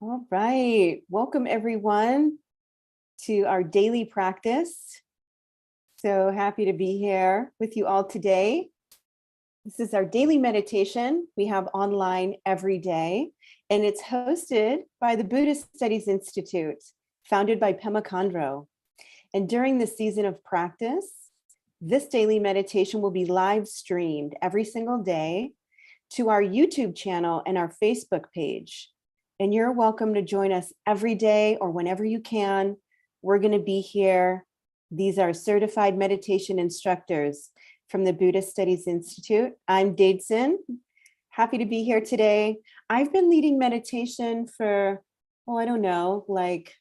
All right. Welcome, everyone, to our daily practice. So happy to be here with you all today. This is our daily meditation we have online every day, and it's hosted by the Buddhist Studies Institute, founded by Pema Khandro. And during the season of practice, this daily meditation will be live streamed every single day to our YouTube channel and our Facebook page. And you're welcome to join us every day or whenever you can. We're going to be here. These are certified meditation instructors from the Buddhist Studies Institute. I'm Daidson. Happy to be here today. I've been leading meditation for, I don't know, like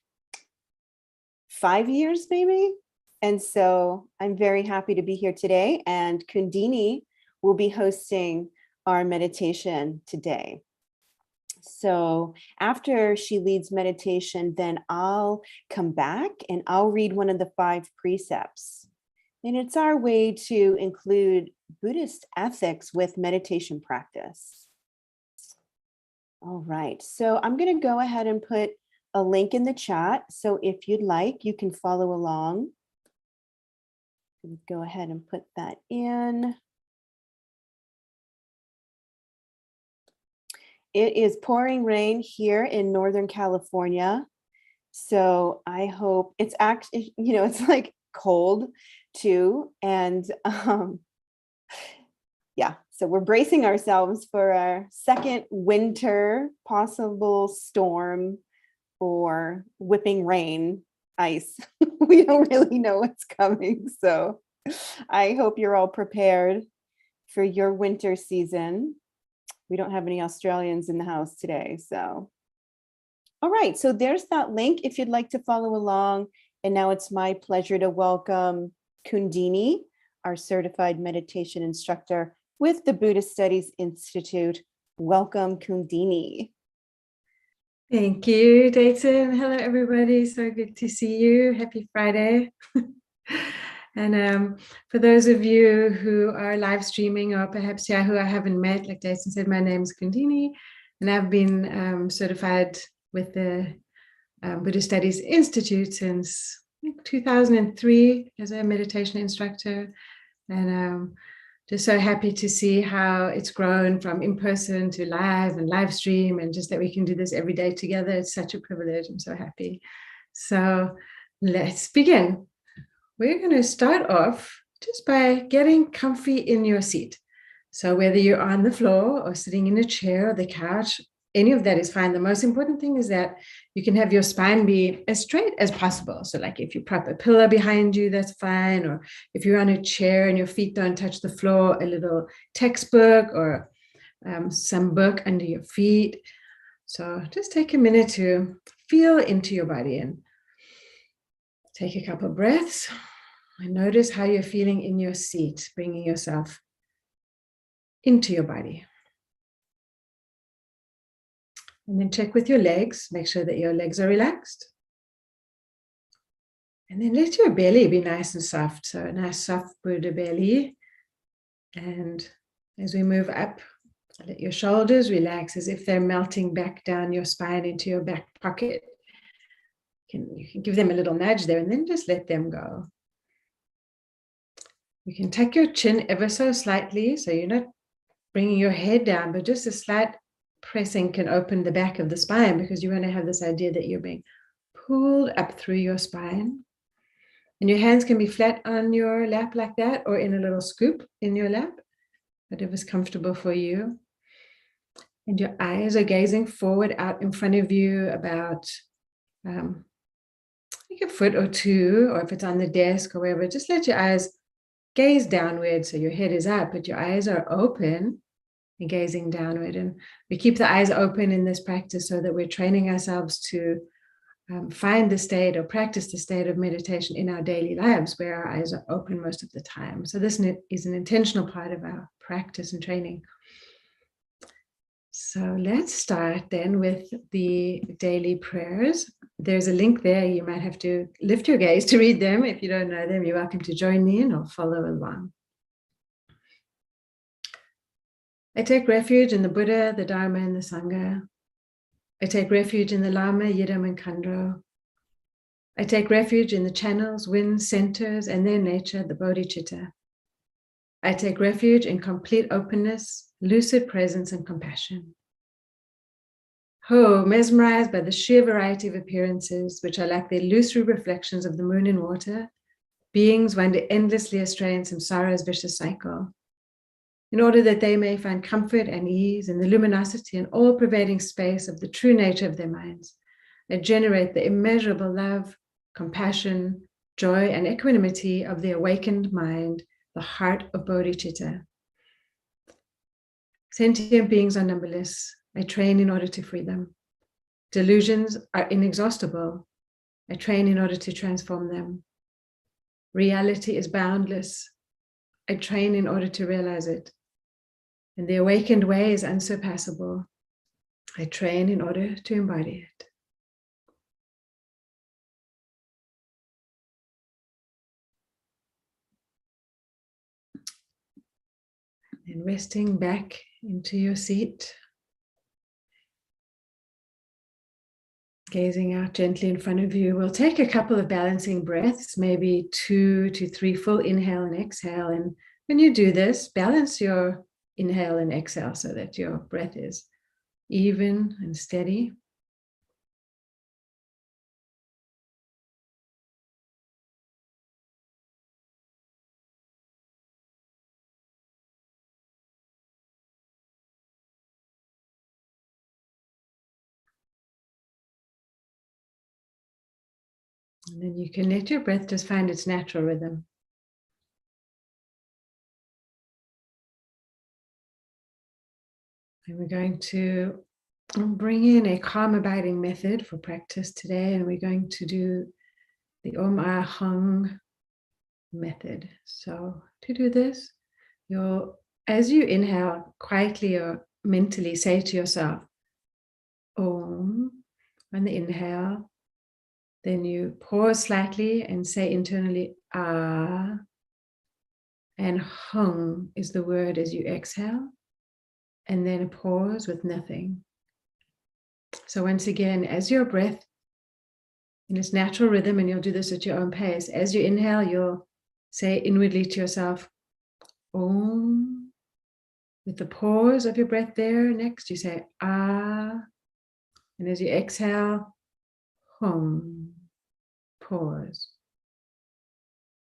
5 years maybe. And so I'm very happy to be here today. And Kundini will be hosting our meditation today. So after she leads meditation, then I'll come back and I'll read one of the 5 precepts. And it's our way to include Buddhist ethics with meditation practice. All right, so I'm going to go ahead and put a link in the chat. So if you'd like, you can follow along. Go ahead and put that in. It is pouring rain here in Northern California. So I hope it's actually, it's like cold too. And yeah, so we're bracing ourselves for our second winter possible storm or whipping rain, ice. We don't really know what's coming. So I hope you're all prepared for your winter season. We don't have any Australians in the house today, so. All right, so there's that link if you'd like to follow along. And now it's my pleasure to welcome Kundini, our certified meditation instructor with the Buddhist Studies Institute. Welcome, Kundini. Thank you, Dayton. Hello, everybody. So good to see you. Happy Friday. And for those of you who are live streaming or perhaps who I haven't met, like Dayton said, my name is Kundini, and I've been certified with the Buddhist Studies Institute since 2003 as a meditation instructor. And just so happy to see how it's grown from in-person to live and live stream, and just that we can do this every day together. It's such a privilege. I'm so happy. So let's begin. We're going to start off just by getting comfy in your seat. So whether you're on the floor or sitting in a chair or the couch, any of that is fine. The most important thing is that you can have your spine be as straight as possible. So like if you prop a pillow behind you, that's fine. Or if you're on a chair and your feet don't touch the floor, a little textbook or some book under your feet. So just take a minute to feel into your body and take a couple of breaths and notice how you're feeling in your seat, bringing yourself into your body. And then check with your legs, make sure that your legs are relaxed. And then let your belly be nice and soft. So a nice soft Buddha belly. And as we move up, let your shoulders relax as if they're melting back down your spine into your back pocket. You can give them a little nudge there and then just let them go. You can tuck your chin ever so slightly, so you're not bringing your head down, but just a slight pressing can open the back of the spine, because you want to have this idea that you're being pulled up through your spine. And your hands can be flat on your lap like that, or in a little scoop in your lap, whatever's comfortable for you. And your eyes are gazing forward out in front of you about like a foot or two, or if it's on the desk or wherever, just let your eyes gaze downward. So your head is up, but your eyes are open and gazing downward. And we keep the eyes open in this practice so that we're training ourselves to find the state or practice the state of meditation in our daily lives where our eyes are open most of the time. So this is an intentional part of our practice and training. So let's start then with the daily prayers. There's a link there. You might have to lift your gaze to read them. If you don't know them, you're welcome to join in or follow along. I take refuge in the Buddha, the Dharma, and the Sangha. I take refuge in the Lama, Yidam, and Khandro. I take refuge in the channels, winds, centers, and their nature, the bodhicitta. I take refuge in complete openness, lucid presence, and compassion. Ho, mesmerized by the sheer variety of appearances, which are like the illusory reflections of the moon in water, beings wander endlessly astray in samsara's vicious cycle, in order that they may find comfort and ease in the luminosity and all-pervading space of the true nature of their minds, that generate the immeasurable love, compassion, joy, and equanimity of the awakened mind, the heart of bodhicitta. Sentient beings are numberless. I train in order to free them. Delusions are inexhaustible. I train in order to transform them. Reality is boundless. I train in order to realize it. And the awakened way is unsurpassable. I train in order to embody it. And resting back into your seat, gazing out gently in front of you. We'll take a couple of balancing breaths, maybe 2 to 3 full inhale and exhale. And when you do this, balance your inhale and exhale so that your breath is even and steady. And then you can let your breath just find its natural rhythm. And we're going to bring in a calm abiding method for practice today. And we're going to do the Om Ah Hung method. So to do this, as you inhale, quietly or mentally say to yourself, Om, on the inhale. Then you pause slightly and say internally, Ah, and Hung is the word as you exhale. And then a pause with nothing. So once again, as your breath in its natural rhythm, and you'll do this at your own pace, as you inhale, you'll say inwardly to yourself, Om. With the pause of your breath there, next you say, Ah. And as you exhale, Hum. Pause.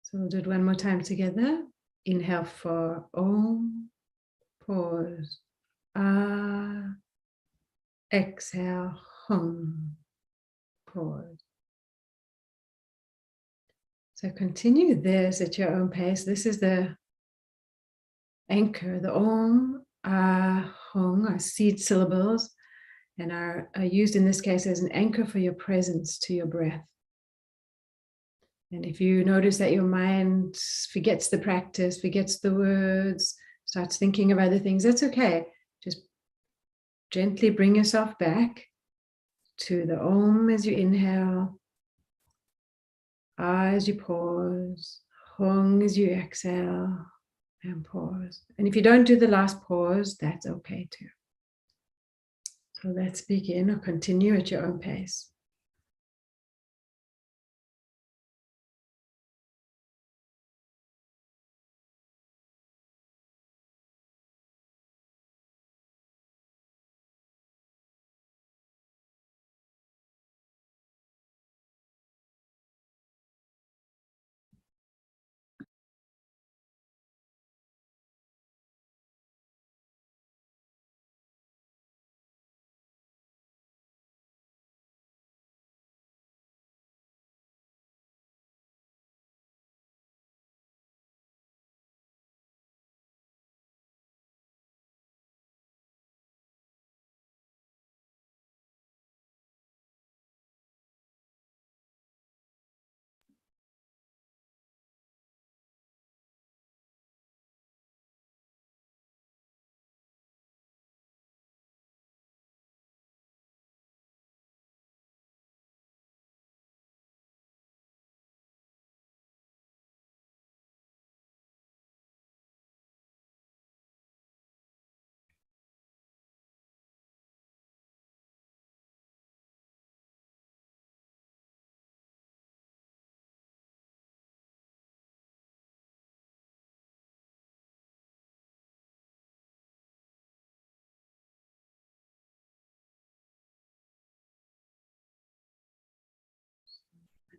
So we'll do it one more time together. Inhale for Om. Pause. Ah. Exhale. Hum. Pause. So continue this at your own pace. This is the anchor. The Om, Ah, Hung are seed syllables and are used in this case as an anchor for your presence to your breath. And if you notice that your mind forgets the practice, forgets the words, starts thinking of other things, that's okay. Just gently bring yourself back to the Om as you inhale, Ah as you pause, Hung as you exhale, and pause. And if you don't do the last pause, that's okay too. So let's begin or continue at your own pace.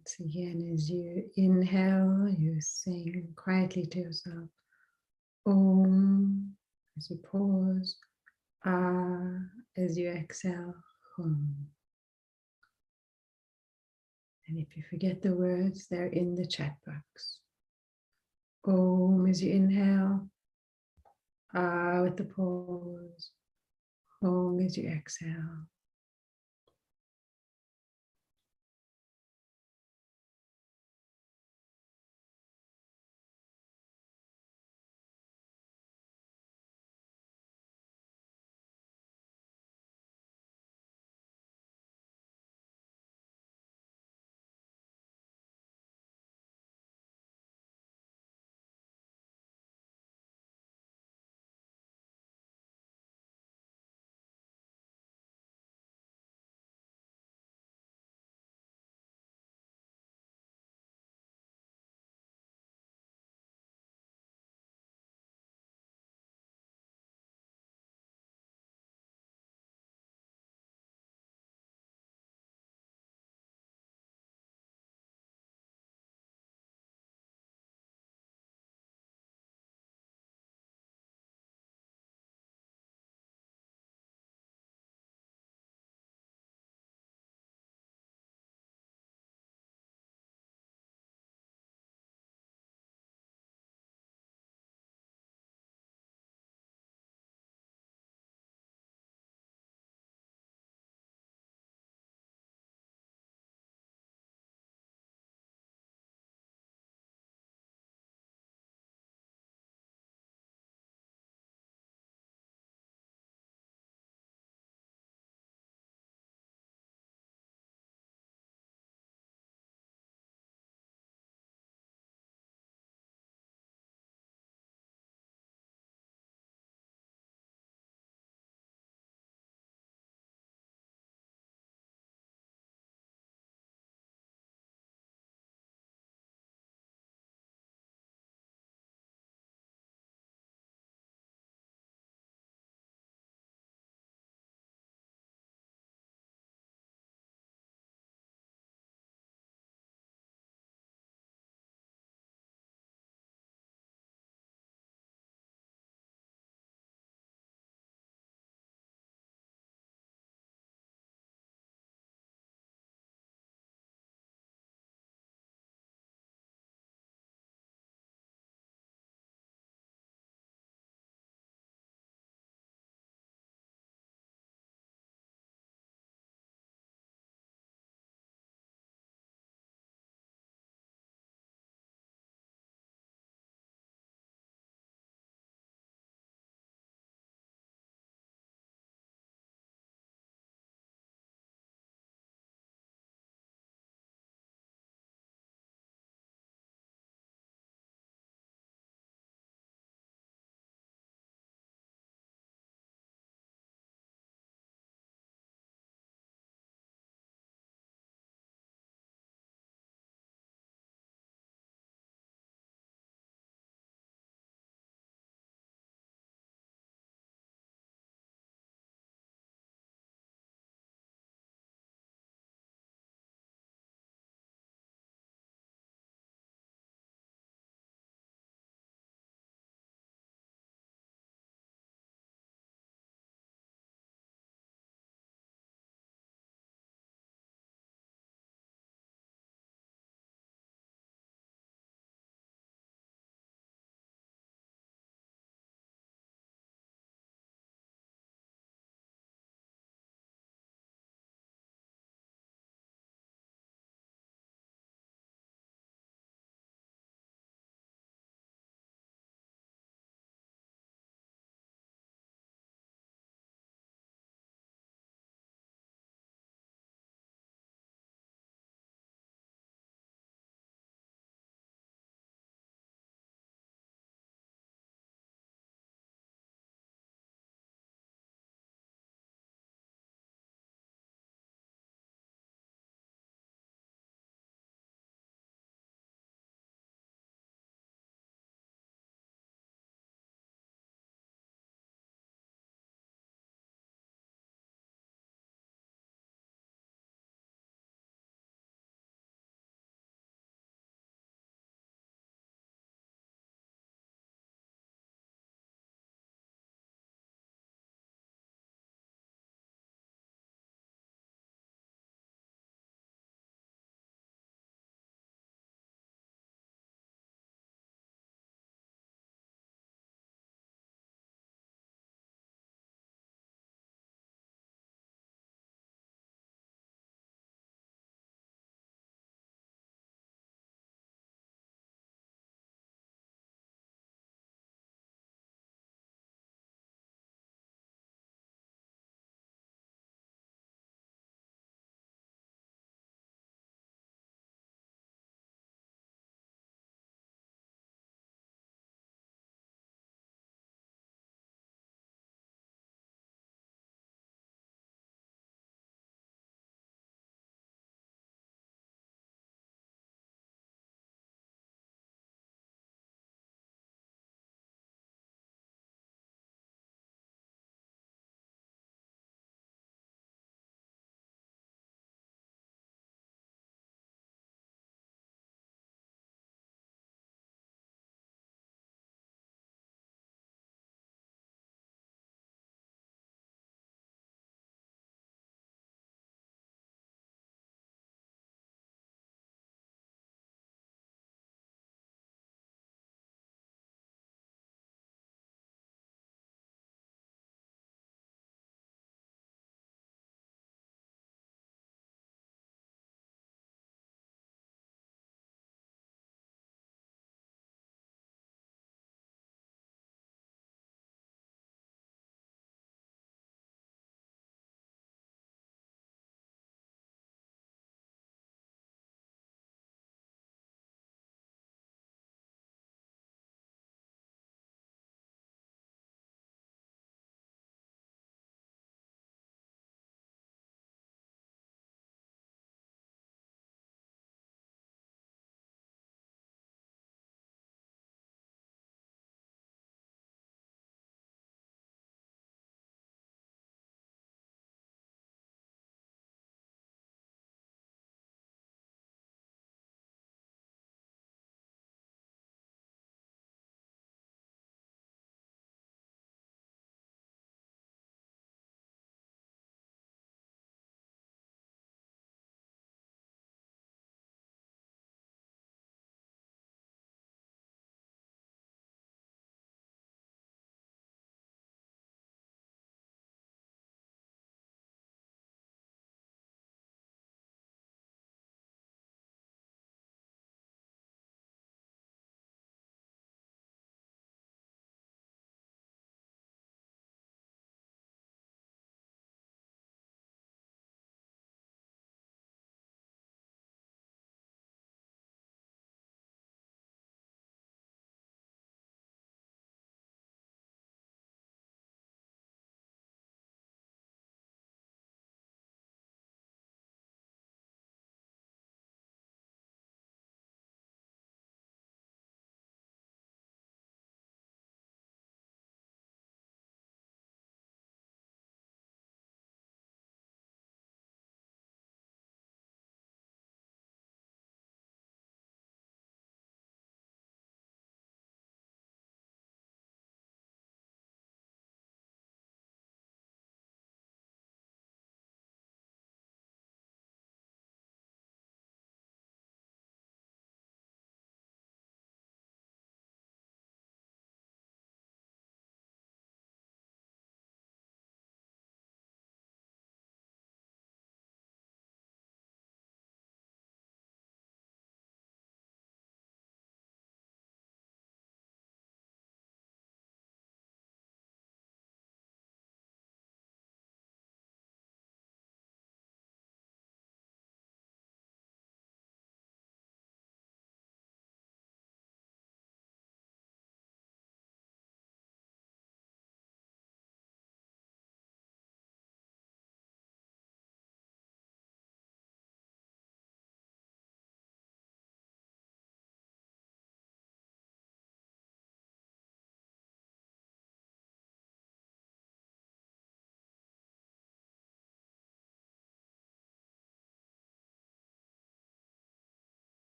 Once again, as you inhale, you sing quietly to yourself, Om, as you pause, Ah, as you exhale, Hum. And if you forget the words, they're in the chat box. Om as you inhale, Ah with the pause, Hum as you exhale.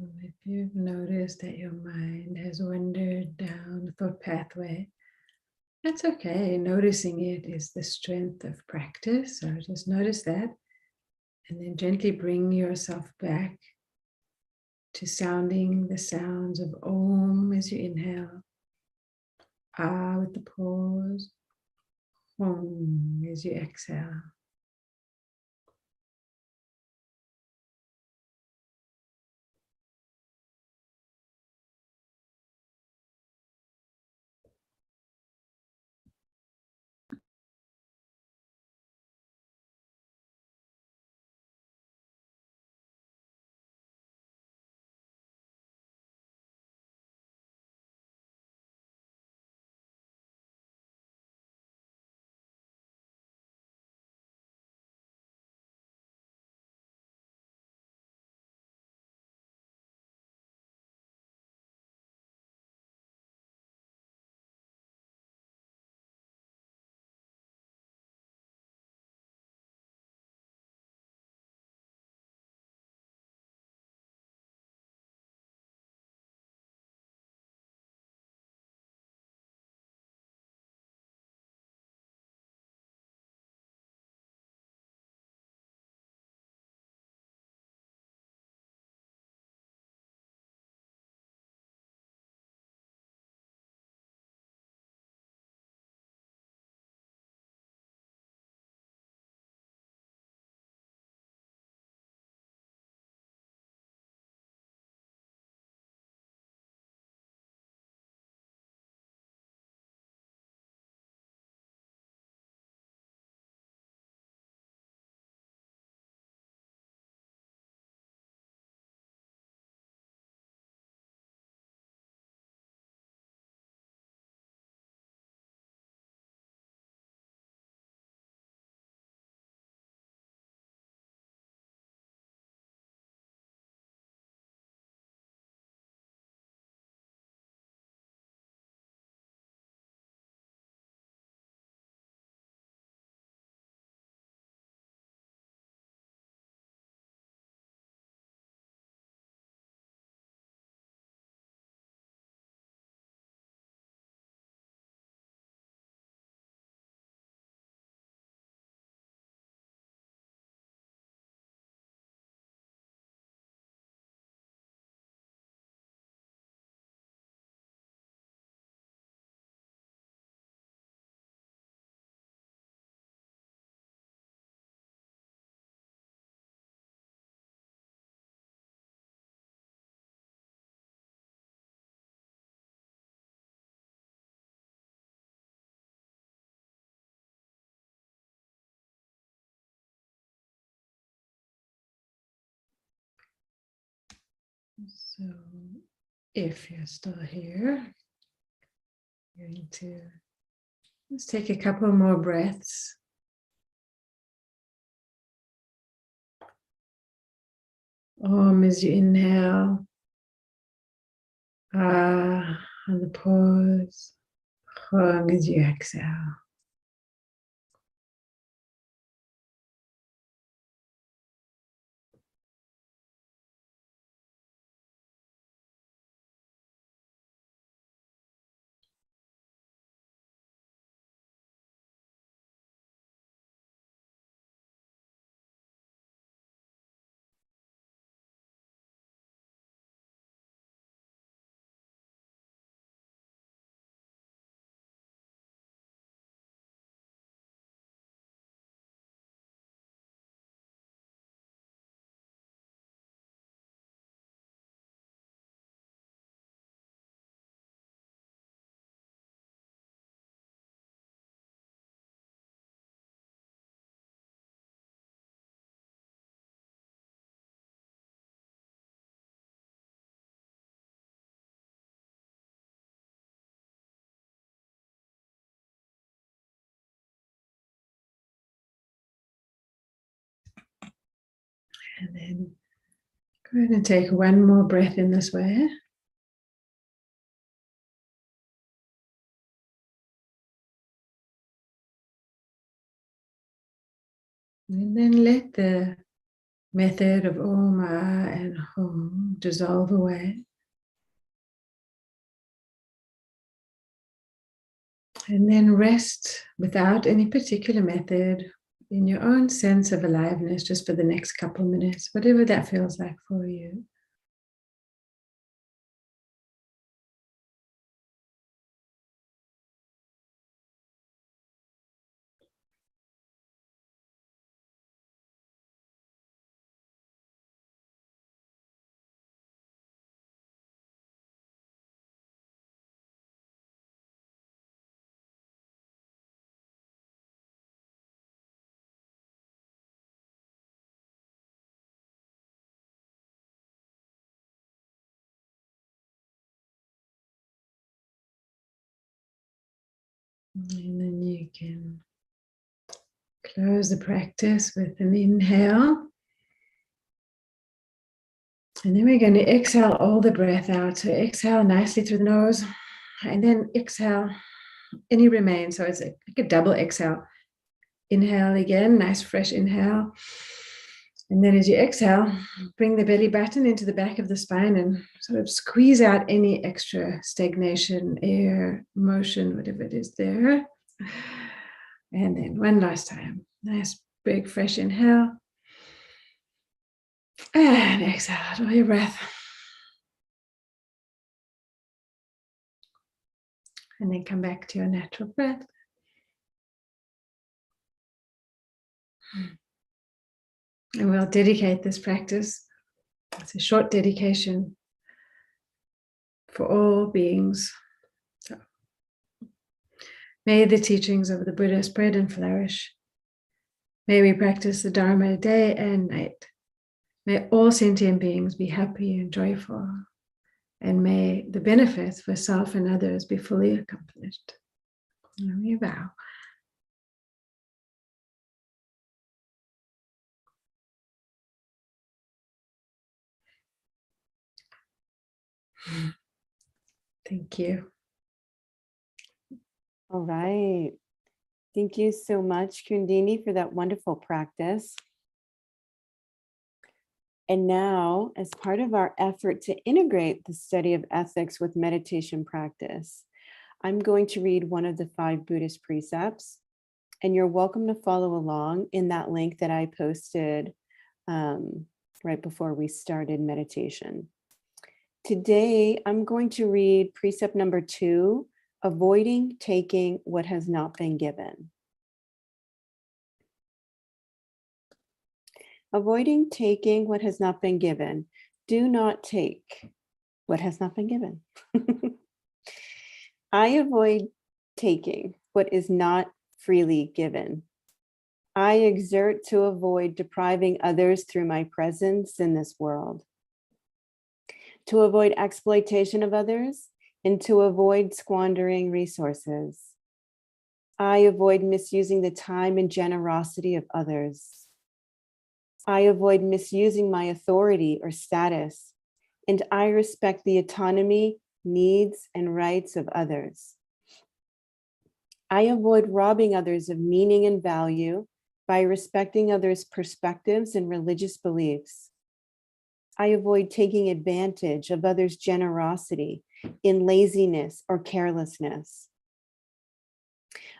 If you've noticed that your mind has wandered down a thought pathway, that's okay. Noticing it is the strength of practice. So just notice that, and then gently bring yourself back to sounding the sounds of Om as you inhale, Ah with the pause, Om as you exhale. So if you're still here, you're going to let's take a couple more breaths. Om as you inhale, Ah on the pause, Hung as you exhale. And then go ahead and take one more breath in this way. And then let the method of Om, Ah, and Hum dissolve away. And then rest without any particular method in your own sense of aliveness, just for the next couple minutes, whatever that feels like for you. And then you can close the practice with an inhale. And then we're going to exhale all the breath out. So exhale nicely through the nose, and then exhale any remains. So it's like a double exhale. Inhale again, nice fresh inhale. And then as you exhale, bring the belly button into the back of the spine and sort of squeeze out any extra stagnation, air, motion, whatever it is there. And then one last time. Nice big fresh inhale. And exhale out all your breath. And then come back to your natural breath. And we'll dedicate this practice. It's a short dedication for all beings. So, may the teachings of the Buddha spread and flourish. May we practice the Dharma day and night. May all sentient beings be happy and joyful. And may the benefits for self and others be fully accomplished. And we vow. Thank you. All right. Thank you so much, Kundini, for that wonderful practice. And now, as part of our effort to integrate the study of ethics with meditation practice, I'm going to read one of the 5 Buddhist precepts, and you're welcome to follow along in that link that I posted right before we started meditation. Today, I'm going to read precept number 2, avoiding taking what has not been given. Avoiding taking what has not been given. Do not take what has not been given. I avoid taking what is not freely given. I exert to avoid depriving others through my presence in this world, to avoid exploitation of others, and to avoid squandering resources. I avoid misusing the time and generosity of others. I avoid misusing my authority or status, and I respect the autonomy, needs, and rights of others. I avoid robbing others of meaning and value by respecting others' perspectives and religious beliefs. I avoid taking advantage of others' generosity in laziness or carelessness.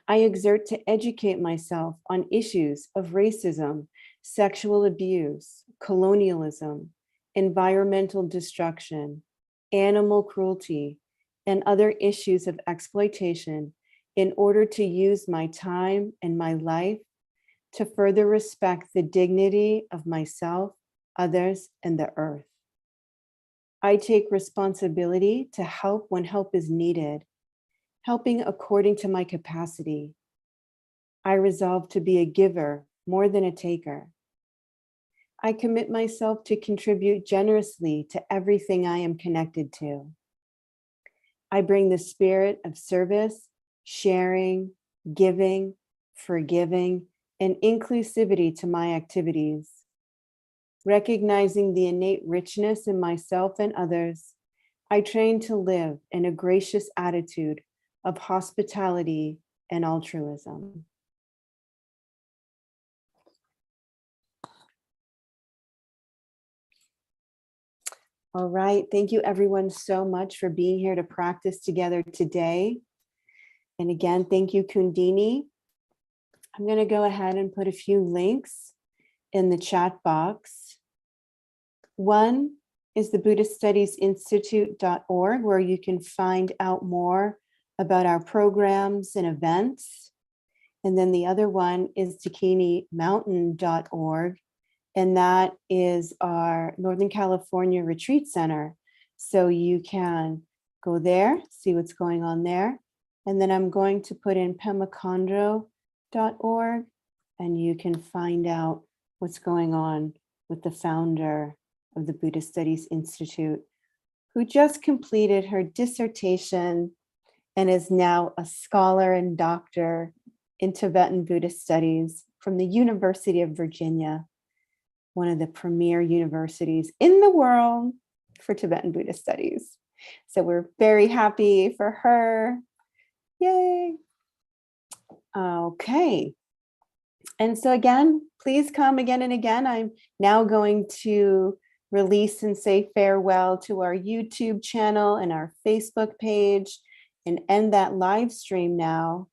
I exert to educate myself on issues of racism, sexual abuse, colonialism, environmental destruction, animal cruelty, and other issues of exploitation in order to use my time and my life to further respect the dignity of myself, others, and the earth. I take responsibility to help when help is needed, helping according to my capacity. I resolve to be a giver more than a taker. I commit myself to contribute generously to everything I am connected to. I bring the spirit of service, sharing, giving, forgiving, and inclusivity to my activities. Recognizing the innate richness in myself and others, I train to live in a gracious attitude of hospitality and altruism. All right. Thank you everyone so much for being here to practice together today. And again, thank you, Kundini. I'm going to go ahead and put a few links in the chat box. One is the Buddhist Studies Institute.org, where you can find out more about our programs and events. And then the other one is dakinimountain.org, and that is our Northern California Retreat Center. So you can go there, see what's going on there. And then I'm going to put in pemacondro.org, and you can find out what's going on with the founder of the Buddhist Studies Institute, who just completed her dissertation and is now a scholar and doctor in Tibetan Buddhist studies from the University of Virginia, one of the premier universities in the world for Tibetan Buddhist studies. So we're very happy for her. Yay. Okay. And so again, please come again and again. I'm now going to release and say farewell to our YouTube channel and our Facebook page and end that live stream now.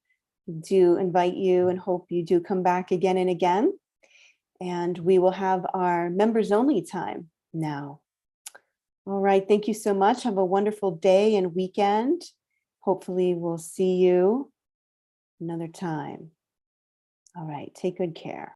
Do invite you and hope you do come back again and again. And we will have our members only time now. All right. Thank you so much. Have a wonderful day and weekend. Hopefully we'll see you another time. All right. Take good care.